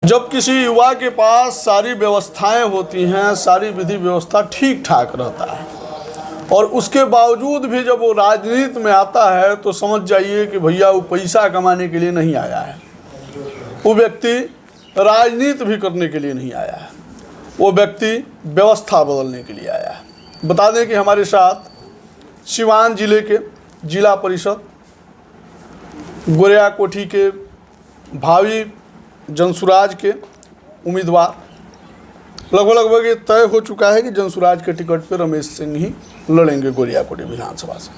जब किसी युवा के पास सारी व्यवस्थाएं होती हैं, सारी विधि व्यवस्था ठीक ठाक रहता है, और उसके बावजूद भी जब वो राजनीति में आता है तो समझ जाइए कि भैया वो पैसा कमाने के लिए नहीं आया है, वो व्यक्ति राजनीति भी करने के लिए नहीं आया है, वो व्यक्ति व्यवस्था बदलने के लिए आया है। बता दें कि हमारे साथ सिवान जिले के जिला परिषद गोरिया कोठी के भावी जनसुराज के उम्मीदवार, लगभग ये तय हो चुका है कि जनसुराज के टिकट पर रमेश सिंह ही लड़ेंगे गोरिया कोठी विधानसभा से।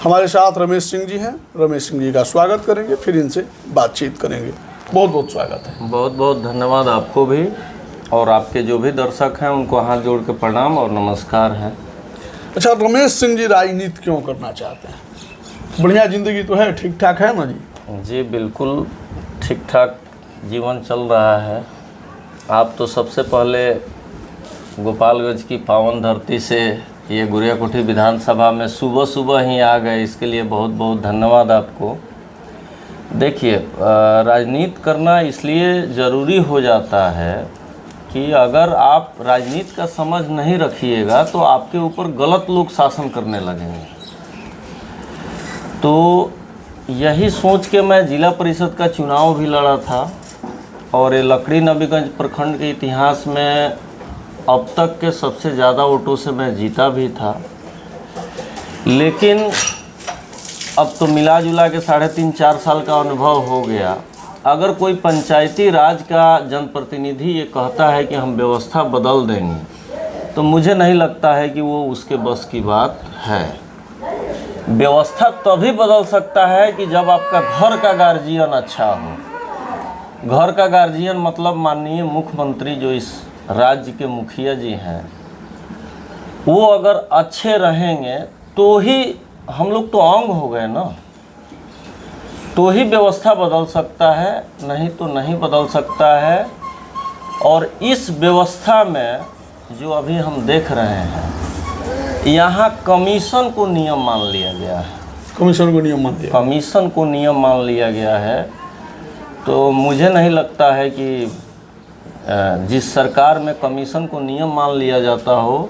हमारे साथ रमेश सिंह जी हैं। रमेश सिंह जी का स्वागत करेंगे, फिर इनसे बातचीत करेंगे। बहुत बहुत स्वागत है। बहुत बहुत धन्यवाद आपको भी, और आपके जो भी दर्शक हैं उनको हाथ जोड़ के प्रणाम और नमस्कार है। अच्छा, रमेश सिंह जी राजनीति क्यों करना चाहते हैं? बढ़िया जिंदगी तो है, ठीक ठाक है ना जी? जी बिल्कुल ठीक ठाक जीवन चल रहा है। आप तो सबसे पहले गोपालगंज की पावन धरती से ये गोरिया कोठी विधानसभा में सुबह सुबह ही आ गए, इसके लिए बहुत बहुत धन्यवाद आपको। देखिए, राजनीति करना इसलिए ज़रूरी हो जाता है कि अगर आप राजनीति का समझ नहीं रखिएगा तो आपके ऊपर गलत लोग शासन करने लगेंगे। तो यही सोच के मैं जिला परिषद का चुनाव भी लड़ा था, और ये लकड़ी नबीगंज प्रखंड के इतिहास में अब तक के सबसे ज़्यादा वोटों से मैं जीता भी था। लेकिन अब तो मिला जुला के 3.5-4 साल का अनुभव हो गया। अगर कोई पंचायती राज का जनप्रतिनिधि ये कहता है कि हम व्यवस्था बदल देंगे, तो मुझे नहीं लगता है कि वो उसके बस की बात है। व्यवस्था तभी बदल सकता है कि जब आपका घर का गार्जियन अच्छा हो। घर का गार्जियन मतलब माननीय मुख्यमंत्री जो इस राज्य के मुखिया जी हैं, वो अगर अच्छे रहेंगे तो ही हम लोग तो अंग हो गए ना, तो ही व्यवस्था बदल सकता है, नहीं तो नहीं बदल सकता है। और इस व्यवस्था में जो अभी हम देख रहे हैं, यहाँ कमीशन को नियम मान लिया गया है। कमीशन को नियम मान लिया? कमीशन को नियम मान लिया गया है। तो मुझे नहीं लगता है कि जिस सरकार में कमीशन को नियम मान लिया जाता हो,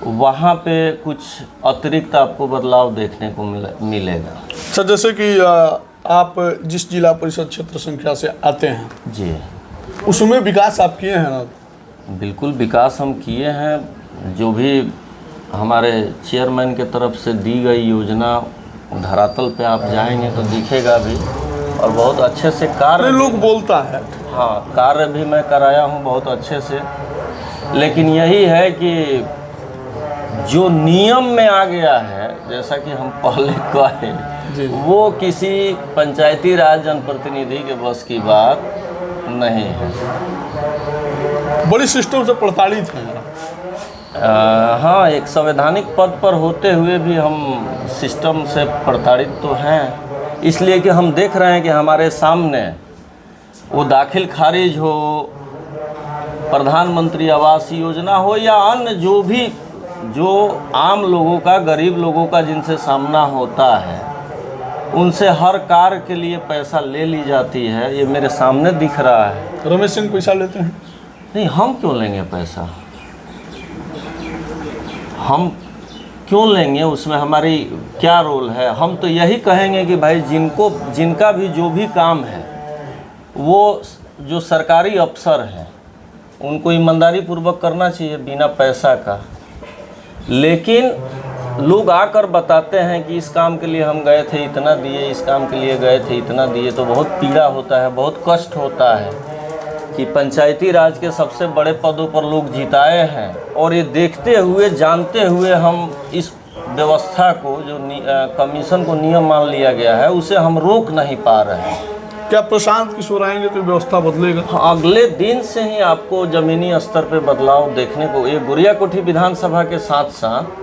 वहाँ पे कुछ अतिरिक्त आपको बदलाव देखने को मिलेगा। सर, जैसे कि आप जिस जिला परिषद क्षेत्र संख्या से आते हैं जी, उसमें विकास आप किए हैं ना? बिल्कुल विकास हम किए हैं। जो भी हमारे चेयरमैन के तरफ से दी गई योजना धरातल पे आप जाएंगे तो दिखेगा भी, और बहुत अच्छे से कार्य लोग बोलता है। हाँ, कार्य भी मैं कराया हूँ बहुत अच्छे से। लेकिन यही है कि जो नियम में आ गया है, जैसा कि हम पहले कहे, वो किसी पंचायती राज जनप्रतिनिधि के बस की बात नहीं है। बड़ी सिस्टम से प्रताड़ित हैं। हाँ, एक संवैधानिक पद पर होते हुए भी हम सिस्टम से प्रताड़ित तो हैं, इसलिए कि हम देख रहे हैं कि हमारे सामने वो दाखिल खारिज हो, प्रधानमंत्री आवास योजना हो, या अन्य जो आम लोगों का, गरीब लोगों का जिनसे सामना होता है, उनसे हर कार्य के लिए पैसा ले ली जाती है। ये मेरे सामने दिख रहा है। रमेश सिंह पैसा लेते हैं? नहीं, हम क्यों लेंगे पैसा? हम क्यों लेंगे? उसमें हमारी क्या रोल है? हम तो यही कहेंगे कि भाई जिनका भी जो भी काम है, वो जो सरकारी अफसर हैं उनको ईमानदारी पूर्वक करना चाहिए बिना पैसा का। लेकिन लोग आकर बताते हैं कि इस काम के लिए हम गए थे इतना दिए, इस काम के लिए गए थे इतना दिए, तो बहुत पीड़ा होता है, बहुत कष्ट होता है कि पंचायती राज के सबसे बड़े पदों पर लोग जिताए हैं, और ये देखते हुए, जानते हुए हम इस व्यवस्था को, जो कमीशन को नियम मान लिया गया है, उसे हम रोक नहीं पा रहे हैं। क्या प्रशांत किशोर आएंगे तो व्यवस्था बदलेगा? अगले दिन से ही आपको ज़मीनी स्तर पे बदलाव देखने को, ये गोरिया कोठी विधानसभा के साथ साथ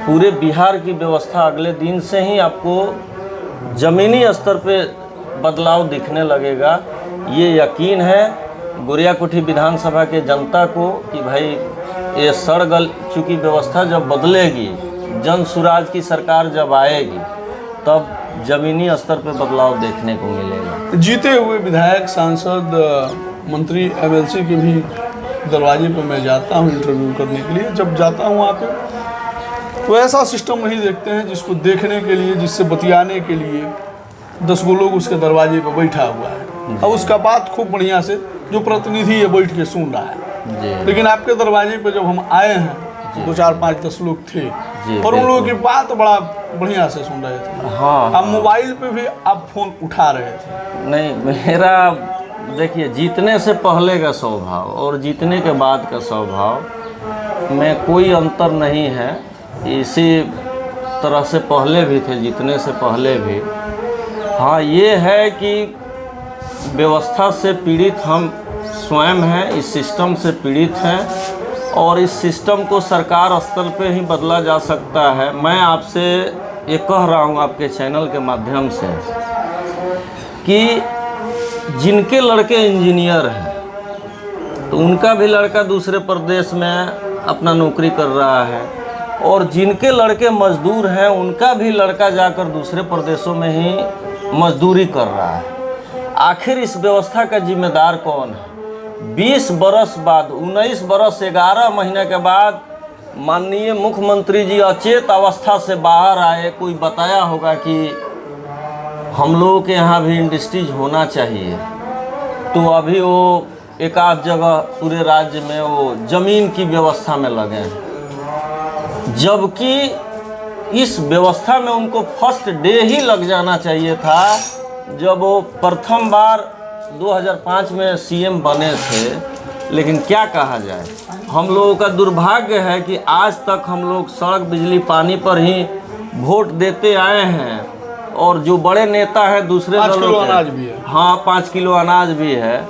पूरे बिहार की व्यवस्था अगले दिन से ही आपको ज़मीनी स्तर पे बदलाव दिखने लगेगा। ये यकीन है गोरिया कोठी विधानसभा के जनता को कि भाई ये सड़ चुकी व्यवस्था जब बदलेगी, जनसुराज की सरकार जब आएगी, तब ज़मीनी स्तर पे बदलाव देखने को मिलेगा। जीते हुए विधायक सांसद मंत्री एमएलसी के भी दरवाजे पर मैं जाता हूँ इंटरव्यू करने के लिए। जब जाता हूँ वहाँ पे तो ऐसा सिस्टम नहीं देखते हैं जिसको देखने के लिए, जिससे बतियाने के लिए 10 गो लोग उसके दरवाजे पर बैठा हुआ है और उसका बात खूब बढ़िया से जो प्रतिनिधि है बैठ के सुन रहा है। लेकिन आपके दरवाजे पे जब हम आए हैं तो 2, 4, 5, 10 लोग थे और उन लोगों की बात बड़ा बढ़िया से सुन रहे थे। हाँ, अब मोबाइल पे भी आप फोन उठा रहे थे। नहीं, मेरा देखिए, जीतने से पहले का स्वभाव और जीतने के बाद का स्वभाव में कोई अंतर नहीं है। इसी तरह से पहले भी थे, जीतने से पहले भी। हाँ, ये है कि व्यवस्था से पीड़ित हम स्वयं हैं, इस सिस्टम से पीड़ित हैं और इस सिस्टम को सरकार स्तर पे ही बदला जा सकता है। मैं आपसे ये कह रहा हूँ आपके चैनल के माध्यम से कि जिनके लड़के इंजीनियर हैं तो उनका भी लड़का दूसरे प्रदेश में अपना नौकरी कर रहा है और जिनके लड़के मजदूर हैं उनका भी लड़का जाकर दूसरे प्रदेशों में ही मजदूरी कर रहा है। आखिर इस व्यवस्था का जिम्मेदार कौन है? 20 बरस बाद, 19 बरस 11 महीने के बाद माननीय मुख्यमंत्री जी अचेत अवस्था से बाहर आए। कोई बताया होगा कि हम लोगों के यहाँ भी इंडस्ट्रीज होना चाहिए, तो अभी वो एक आध जगह पूरे राज्य में वो ज़मीन की व्यवस्था में लगे हैं, जबकि इस व्यवस्था में उनको फर्स्ट डे ही लग जाना चाहिए था जब वो प्रथम बार 2005 में सीएम बने थे। लेकिन क्या कहा जाए, हम लोगों का दुर्भाग्य है कि आज तक हम लोग सड़क, बिजली, पानी पर ही वोट देते आए हैं और जो बड़े नेता हैं दूसरे दलों के, अनाज भी है। हाँ, 5 किलो अनाज भी है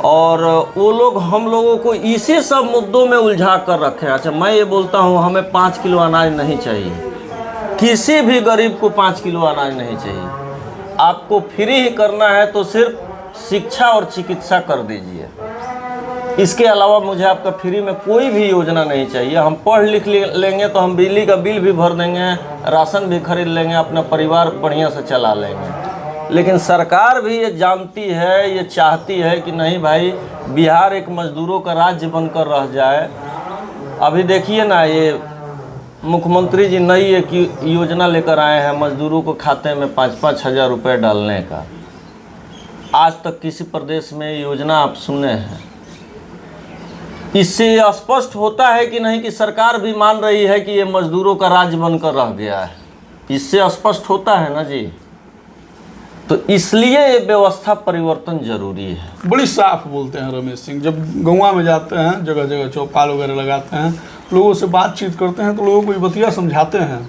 और वो लोग हम लोगों को इसी सब मुद्दों में उलझा कर रखे हैं। अच्छा, मैं ये बोलता हूँ हमें 5 किलो अनाज नहीं चाहिए, किसी भी गरीब को 5 किलो अनाज नहीं चाहिए। आपको फ्री ही करना है तो सिर्फ शिक्षा और चिकित्सा कर दीजिए। इसके अलावा मुझे आपका फ्री में कोई भी योजना नहीं चाहिए। हम पढ़ लिख लेंगे तो हम बिजली का बिल भी भर देंगे, राशन भी खरीद लेंगे, अपना परिवार बढ़िया से चला लेंगे। लेकिन सरकार भी ये जानती है, ये चाहती है कि नहीं भाई, बिहार एक मजदूरों का राज्य बनकर रह जाए। अभी देखिए ना, ये मुख्यमंत्री जी नई एक योजना लेकर आए हैं मजदूरों को खाते में 5-5 हज़ार रुपये डालने का। आज तक किसी प्रदेश में योजना आप सुने हैं? इससे स्पष्ट होता है कि नहीं कि सरकार भी मान रही है कि ये मजदूरों का राज्य बनकर रह गया है। इससे स्पष्ट होता है ना जी। तो इसलिए ये व्यवस्था परिवर्तन जरूरी है। बड़ी साफ बोलते हैं रमेश सिंह। जब गौवा में जाते हैं, जगह जगह चौपाल वगैरह लगाते हैं, लोगों से बातचीत करते हैं तो लोगों को बतिया समझाते हैं।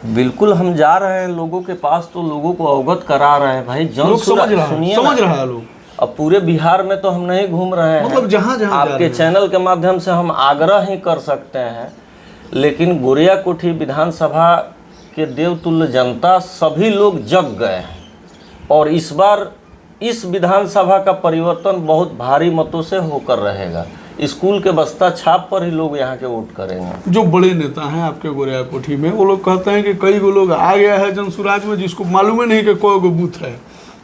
बिल्कुल, हम जा रहे हैं लोगों के पास तो लोगों को अवगत करा रहे हैं। भाई लोग समझ रहा है लोग। अब पूरे बिहार में तो हम नहीं घूम रहे हैं, मतलब जहाँ जहाँ आपके चैनल के माध्यम से हम आग्रह ही कर सकते हैं। लेकिन गोरियाकोठी विधानसभा के देवतुल्य जनता सभी लोग जग गए हैं और इस बार इस विधानसभा का परिवर्तन बहुत भारी मतों से होकर रहेगा। स्कूल के बस्ता छाप पर ही लोग यहाँ के वोट करेंगे। जो बड़े नेता हैं आपके गोरियाकोठी में, वो लोग कहते हैं कि कई गो लोग आ गया है जनसुराज में जिसको मालूम ही नहीं कि कोई गो बूथ है,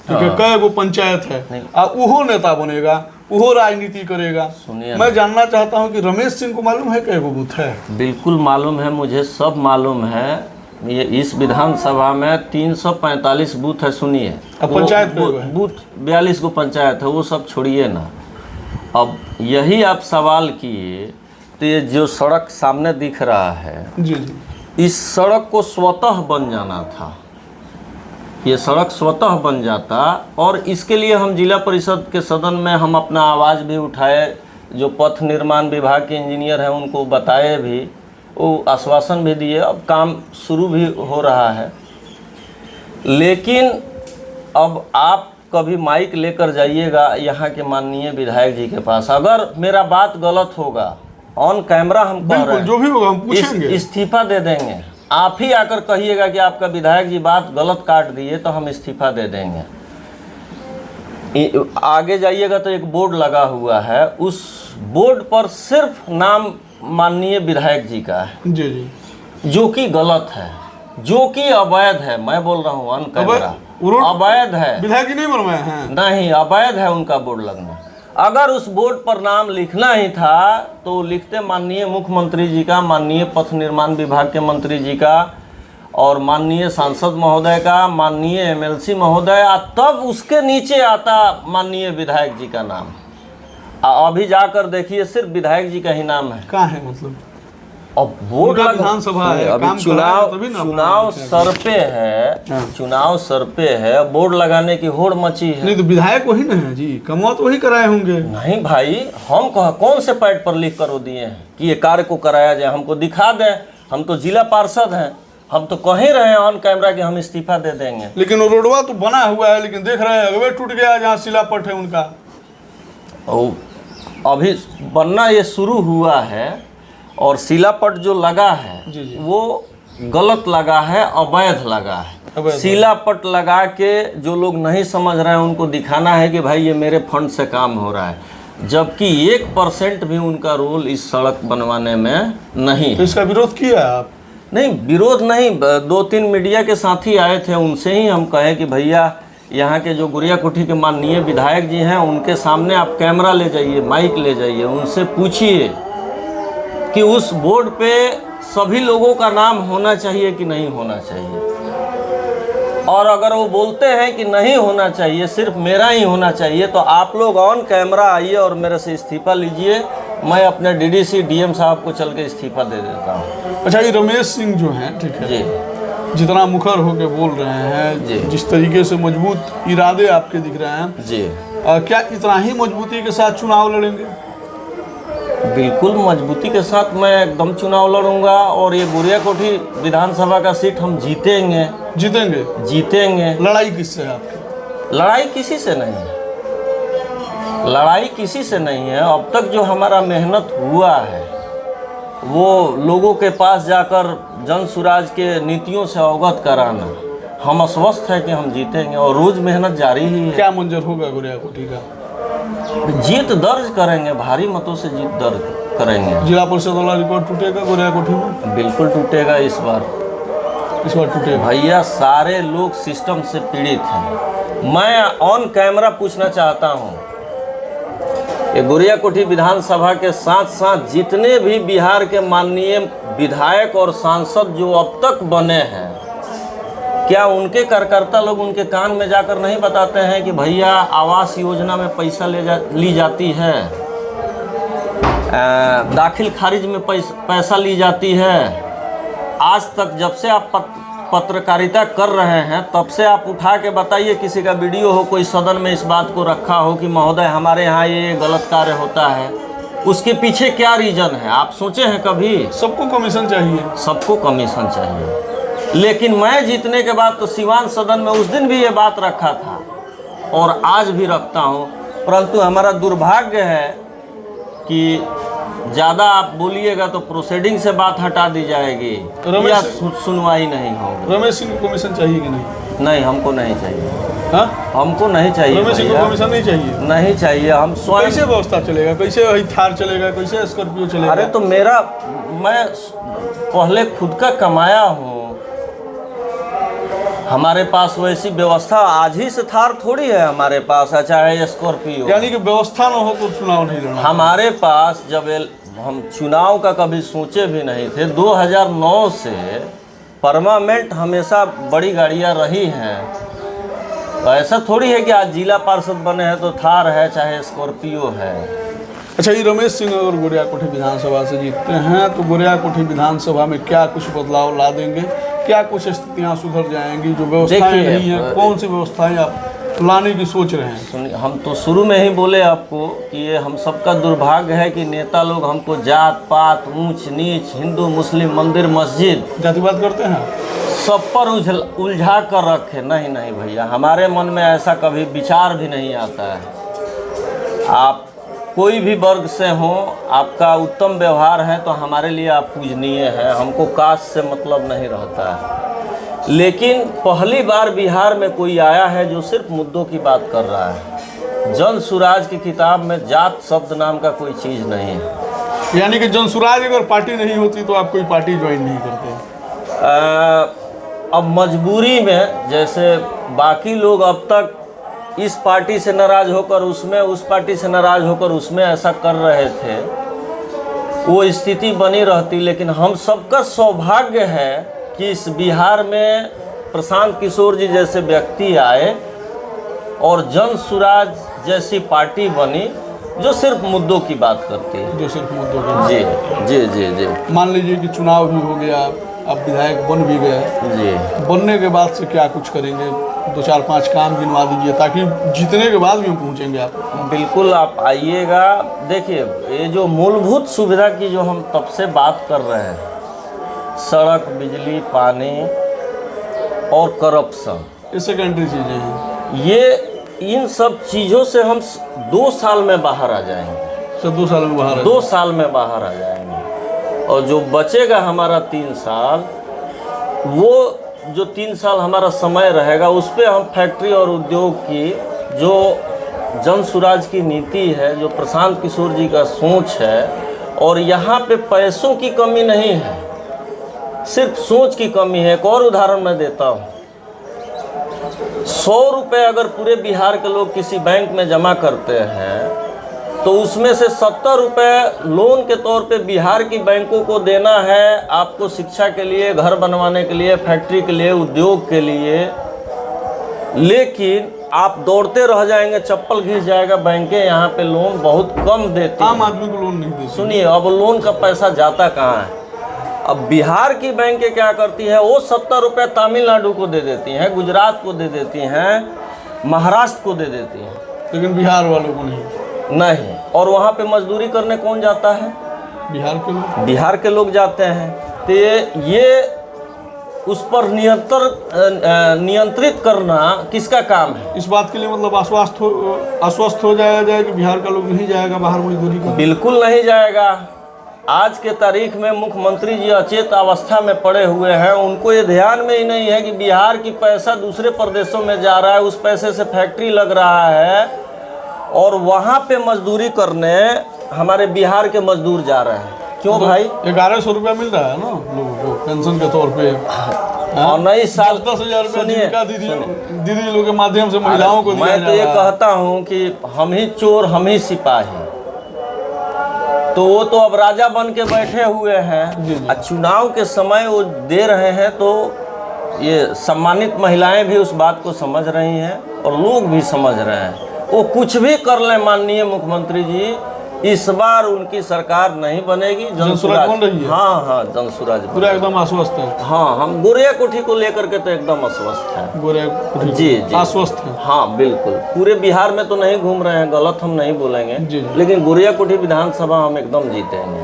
कई गो पंचायत है, वो नेता बनेगा, वो राजनीति करेगा। मैं जानना चाहता हूं कि रमेश सिंह को मालूम है कई गो बूथ है? बिल्कुल मालूम है, मुझे सब मालूम है। ये इस विधानसभा में 345 बूथ है। सुनिए, पंचायत बूथ 42 गो पंचायत है, वो सब छोड़िए ना। अब यही आप सवाल किए तो ये जो सड़क सामने दिख रहा है जी, इस सड़क को स्वतः बन जाना था। ये सड़क स्वतः बन जाता और इसके लिए हम जिला परिषद के सदन में हम अपना आवाज़ भी उठाए। जो पथ निर्माण विभाग के इंजीनियर हैं उनको बताए भी, वो आश्वासन भी दिए। अब काम शुरू भी हो रहा है। लेकिन अब आप कभी माइक लेकर जाइएगा यहाँ के माननीय विधायक जी के पास, अगर मेरा बात गलत होगा ऑन कैमरा हम कह रहे हैं, जो भी होगा हम पूछेंगे, इस्तीफा दे देंगे। आप ही आकर कहिएगा कि आपका विधायक जी बात गलत काट दिए तो हम इस्तीफा दे देंगे। आगे जाइएगा तो एक बोर्ड लगा हुआ है, उस बोर्ड पर सिर्फ नाम माननीय विधायक जी का है जी, जो कि गलत है, जो कि अवैध है। मैं बोल रहा हूँ ऑन कैमरा। वो रोड अवैध है। विधायक जी नहीं बनवाए हैं? नहीं, अवैध है उनका बोर्ड लगना। अगर उस बोर्ड पर नाम लिखना ही था तो लिखते माननीय मुख्यमंत्री जी का, माननीय पथ निर्माण विभाग के मंत्री जी का और माननीय सांसद महोदय का, माननीय एमएलसी महोदय, तब उसके नीचे आता माननीय विधायक जी का नाम। अभी जाकर देखिए सिर्फ विधायक जी का ही नाम है। कहाँ है मतलब? अब बोर्ड विधानसभा है, अभी काम चुनाव सर पे है, चुनाव सर पे है, बोर्ड लगाने की होड़ मची है। नहीं तो विधायक वही ना है जी, कमवा तो वही कराए होंगे। नहीं भाई, हम कौन से पैड पर लिख कर वो दिए हैं कि ये कार्य को कराया जाए? हमको दिखा दें, हम तो जिला पार्षद हैं, हम तो कह ही रहे हैं ऑन कैमरा कि हम इस्तीफा दे देंगे। लेकिन वो रोडवा तो बना हुआ है, लेकिन देख रहे हैं अगवे टूट गया जहाँ शिलापट है उनका। अभी बनना ये शुरू हुआ है और शिलापट जो लगा है जी। वो गलत लगा है, अवैध लगा है। शिलापट लगा के जो लोग नहीं समझ रहे हैं उनको दिखाना है कि भाई ये मेरे फंड से काम हो रहा है, जबकि 1% भी उनका रोल इस सड़क बनवाने में नहीं है। तो इसका विरोध किया आप? नहीं, विरोध नहीं, 2-3 मीडिया के साथी आए थे, उनसे ही हम कहे कि भैया यहाँ के जो गुरियाकोठी के माननीय विधायक जी हैं उनके सामने आप कैमरा ले जाइए, माइक ले जाइए, उनसे पूछिए कि उस बोर्ड पे सभी लोगों का नाम होना चाहिए कि नहीं होना चाहिए। और अगर वो बोलते हैं कि नहीं होना चाहिए, सिर्फ मेरा ही होना चाहिए, तो आप लोग ऑन कैमरा आइए और मेरे से इस्तीफा लीजिए, मैं अपने डीडीसी डीएम साहब को चल के इस्तीफा दे देता हूँ। अच्छा, ये रमेश सिंह जो हैं, ठीक है जी, जितना मुखर होके बोल रहे हैं जी, जिस तरीके से मजबूत इरादे आपके दिख रहे हैं जी, क्या इतना ही मजबूती के साथ चुनाव लड़ेंगे? बिल्कुल मजबूती के साथ मैं एकदम चुनाव लड़ूंगा और ये गुरियाकोठी विधानसभा का सीट हम जीतेंगे। जीतेंगे? जीतेंगे। लड़ाई किससे है आपकी? लड़ाई किसी से नहीं है, लड़ाई किसी से नहीं है। अब तक जो हमारा मेहनत हुआ है वो लोगों के पास जाकर जन सुराज के नीतियों से अवगत कराना, हम आश्वस्त है कि हम जीतेंगे और रोज मेहनत जारी ही है। क्या मंजर होगा गुरियाकोठी का? जीत दर्ज करेंगे, भारी मतों से जीत दर्ज करेंगे। जिला परिषद वाला रिकॉर्ड टूटेगा गुरियाकोठी में? बिल्कुल टूटेगा इस बार टूटेगा भैया। सारे लोग सिस्टम से पीड़ित हैं। मैं ऑन कैमरा पूछना चाहता हूँ, ये गुरियाकोठी विधानसभा के साथ साथ जितने भी बिहार के माननीय विधायक और सांसद जो अब तक बने हैं, क्या उनके कार्यकर्ता लोग उनके कान में जाकर नहीं बताते हैं कि भैया आवास योजना में पैसा ली जाती है, दाखिल खारिज में पैसा ली जाती है। आज तक जब से आप पत्रकारिता कर रहे हैं तब से आप उठा के बताइए, किसी का वीडियो हो, कोई सदन में इस बात को रखा हो कि महोदय हमारे यहाँ ये गलत कार्य होता है, उसके पीछे क्या रीजन है? आप सोचे हैं कभी? सबको कमीशन चाहिए, सबको कमीशन चाहिए। लेकिन मैं जीतने के बाद तो सिवान सदन में उस दिन भी ये बात रखा था और आज भी रखता हूँ, परंतु हमारा दुर्भाग्य है कि ज़्यादा आप बोलिएगा तो प्रोसीडिंग से बात हटा दी जाएगी या सुनवाई नहीं होगी। रमेश सिंह को कमीशन चाहिए कि नहीं? नहीं, हमको नहीं चाहिए। हाँ, हमको नहीं चाहिए। रमेश सिंह को कमीशन नहीं चाहिए? नहीं चाहिए। हम स्वयं कैसे व्यवस्था चलेगा? कैसे थार चलेगा? कैसे स्कॉर्पियो चलेगा? अरे तो मैं पहले खुद का कमाया हूँ, हमारे पास वैसी व्यवस्था आज ही से थार थोड़ी है हमारे पास, चाहे स्कॉर्पियो। यानी कि व्यवस्था न हो तो चुनाव नहीं लड़ना? हमारे पास जब हम चुनाव का कभी सोचे भी नहीं थे। 2009 से परमानेंट हमेशा बड़ी गाड़ियां रही हैं, तो ऐसा थोड़ी है कि आज जिला पार्षद बने हैं तो थार है चाहे स्कॉर्पियो है। अच्छा, ये रमेश सिंह अगर गुरियाकोठी विधानसभा से जीतते हैं तो गुरियाकोठी विधानसभा में क्या कुछ बदलाव ला देंगे? क्या कुछ स्थितियां सुधर जाएंगी? जो व्यवस्थाएं नहीं है, कौन सी व्यवस्थाएं आप लाने की सोच रहे हैं? सुनिए, हम तो शुरू में ही बोले आपको कि ये हम सबका दुर्भाग्य है कि नेता लोग हमको जात पात, ऊंच नीच, हिंदू मुस्लिम, मंदिर मस्जिद, जातिवाद करते हैं, सब पर उलझा कर रखे। नहीं भैया, हमारे मन में ऐसा कभी विचार भी नहीं आता है। आप कोई भी वर्ग से हो, आपका उत्तम व्यवहार है तो हमारे लिए आप पूजनीय हैं, हमको कास्ट से मतलब नहीं रहता है। लेकिन पहली बार बिहार में कोई आया है जो सिर्फ मुद्दों की बात कर रहा है। जन सुराज की किताब में जात शब्द नाम का कोई चीज़ नहीं है। यानी कि जन सुराज अगर पार्टी नहीं होती तो आप कोई पार्टी ज्वाइन नहीं करते? अब मजबूरी में, जैसे बाकी लोग अब तक इस पार्टी से नाराज़ होकर उसमें, उस पार्टी से नाराज़ होकर उसमें ऐसा कर रहे थे, वो स्थिति बनी रहती। लेकिन हम सबका सौभाग्य है कि इस बिहार में प्रशांत किशोर जी जैसे व्यक्ति आए और जन सुराज जैसी पार्टी बनी जो सिर्फ मुद्दों की बात करती है, जो सिर्फ मुद्दों की। जी जी जी जी। मान लीजिए कि चुनाव भी हो गया, अब विधायक बन भी गए जी। बनने के बाद से क्या कुछ करेंगे? 2-4-5 काम गिनवा दीजिए ताकि जीतने के बाद भी हम पहुँचेंगे आप। बिल्कुल, आप आइएगा। देखिए, ये जो मूलभूत सुविधा की जो हम तब से बात कर रहे हैं, सड़क, बिजली, पानी और करप्शन, ये सेकेंडरी चीज़ें हैं। ये इन सब चीज़ों से हम 2 साल में बाहर आ जाएंगे। सब 2 साल में बाहर आ 2 साल में बाहर आ जाएंगे। और जो बचेगा हमारा 3 साल, वो जो 3 साल हमारा समय रहेगा, उस पर हम फैक्ट्री और उद्योग की जो जन सुराज की नीति है, जो प्रशांत किशोर जी का सोच है, और यहाँ पे पैसों की कमी नहीं है, सिर्फ सोच की कमी है। एक और उदाहरण मैं देता हूँ। 100 रुपये अगर पूरे बिहार के लोग किसी बैंक में जमा करते हैं तो उसमें से 70 रुपये लोन के तौर पे बिहार की बैंकों को देना है, आपको शिक्षा के लिए, घर बनवाने के लिए, फैक्ट्री के लिए, उद्योग के लिए। लेकिन आप दौड़ते रह जाएंगे, चप्पल घिस जाएगा। बैंकें यहाँ पे लोन बहुत कम देती हैं, आम आदमी को लोन नहीं देती। सुनिए, अब लोन का पैसा जाता कहाँ है? अब बिहार की बैंकें क्या करती है, वो 70 रुपये तमिलनाडु को दे देती हैं, गुजरात को दे देती हैं, महाराष्ट्र को दे देती हैं, लेकिन बिहार वालों को नहीं। और वहाँ पे मजदूरी करने कौन जाता है? बिहार के लोग। बिहार के लोग जाते हैं। तो ये उस पर नियंत्रित करना किसका काम है? इस बात के लिए मतलब आश्वस्त हो जाया कि बिहार का लोग नहीं जाएगा बाहर मजदूरी करने? बिल्कुल नहीं जाएगा। आज के तारीख में मुख्यमंत्री जी अचेत अवस्था में पड़े हुए हैं। उनको ये ध्यान में ही नहीं है कि बिहार की पैसा दूसरे प्रदेशों में जा रहा है, उस पैसे से फैक्ट्री लग रहा है, और वहाँ पे मजदूरी करने हमारे बिहार के मजदूर जा रहे हैं। क्यों भाई? 1100 रुपया मिल रहा है ना लोगों को पेंशन के तौर पे, और नई साल 10,000 रुपया दीदी लोगों के माध्यम से महिलाओं को दिया जा रहा है। मैं तो ये कहता हूँ कि हम ही चोर, हम ही सिपाही। तो वो तो अब राजा बन के बैठे हुए हैं। चुनाव के समय वो दे रहे हैं, तो ये सम्मानित महिलाएं भी उस बात को समझ रही हैं और लोग भी समझ रहे हैं। वो कुछ भी कर लें माननीय मुख्यमंत्री जी, इस बार उनकी सरकार नहीं बनेगी। जनसुराज बन रही है। हाँ, जनसुराज पूरा एकदम आश्वस्त है। हाँ, हम गोरिया कोठी को लेकर के तो एकदम आश्वस्त हैं। गोरिया कोठी जी आश्वस्त है। हाँ बिल्कुल। पूरे बिहार में तो नहीं घूम रहे हैं, गलत हम नहीं बोलेंगे जी। लेकिन गोरिया कोठी विधानसभा हम एकदम जीतेंगे।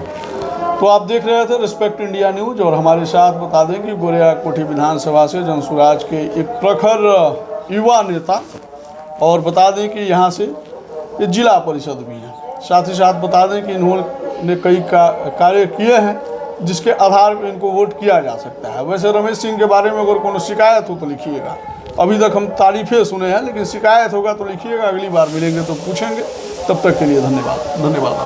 तो आप देख रहे थे रिस्पेक्ट इंडिया न्यूज, और हमारे साथ बता दें कि गोरिया कोठी विधानसभा से जनसुराज के एक प्रखर युवा नेता, और बता दें कि यहाँ से ये जिला परिषद भी है। साथ ही साथ बता दें कि इन्होंने कई कार्य किए हैं जिसके आधार पर इनको वोट किया जा सकता है। वैसे रमेश सिंह के बारे में अगर कोनो शिकायत हो तो लिखिएगा। अभी तक हम तारीफें सुने हैं, लेकिन शिकायत होगा तो लिखिएगा, अगली बार मिलेंगे तो पूछेंगे। तब तक के लिए धन्यवाद।